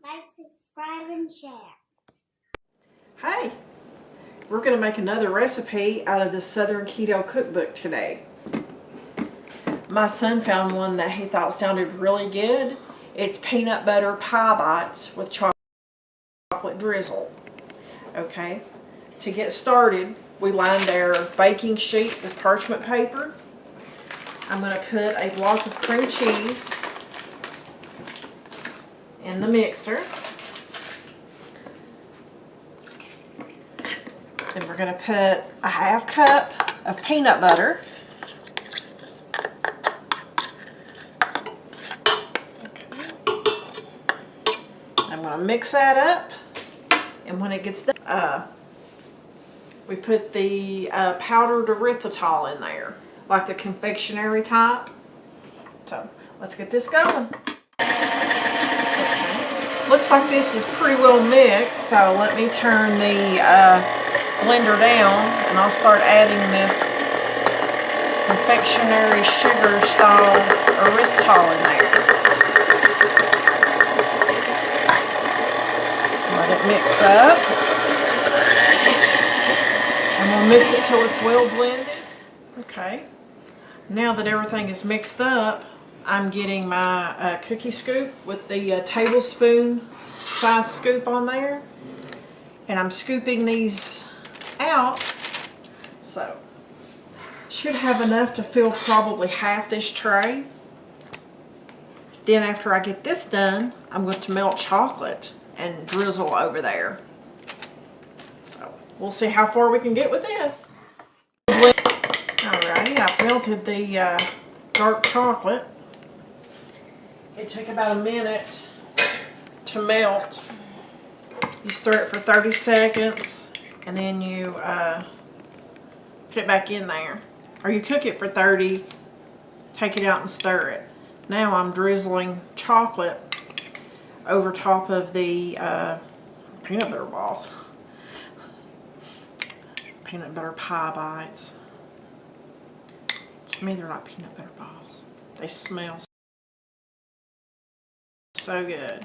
Like, subscribe, and share. Hey, we're going to make another recipe out of the Southern Keto Cookbook today. My son found one that he thought sounded really good. It's peanut butter pie bites with chocolate drizzle. Okay, to get started, we lined our baking sheet with parchment paper. I'm going to put a block of cream cheese in the mixer. Then we're going to put a half cup of peanut butter. I'm going to mix that up, and when it gets done, we put the powdered erythritol in there, like the confectionery type. So let's get this going. Looks like this is pretty well mixed, so let me turn the blender down and I'll start adding this confectionery sugar style erythritol in there. Let it mix up, and we'll mix it till it's well blended. Okay, now that everything is mixed up, I'm getting my cookie scoop with the tablespoon size scoop on there, and I'm scooping these out, so should have enough to fill probably half this tray. Then after I get this done, I'm going to melt chocolate and drizzle over there. So we'll see how far we can get with this. Alrighty, I've melted the dark chocolate. It took about a minute to melt. You stir it for 30 seconds and then you put it back in there. Or you cook it for 30, take it out and stir it. Now I'm drizzling chocolate over top of the peanut butter balls. Peanut butter pie bites. To me, they're like peanut butter balls. They smell so good.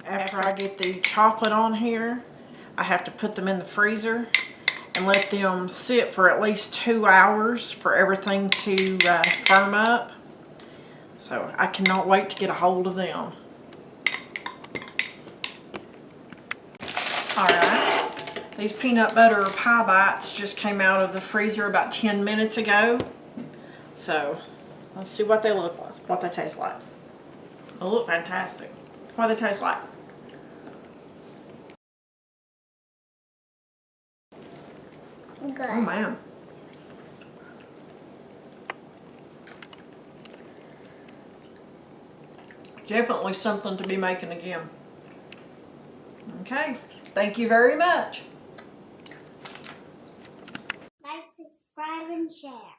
After I get the chocolate on here, I have to put them in the freezer and let them sit for at least 2 hours for everything to firm up. So I cannot wait to get a hold of them. Alright, these peanut butter pie bites just came out of the freezer about 10 minutes ago. So let's see what they look like, what they taste like. They look fantastic. What do they taste like? Good. Oh man. Definitely something to be making again. Okay, thank you very much. Like, subscribe, and share.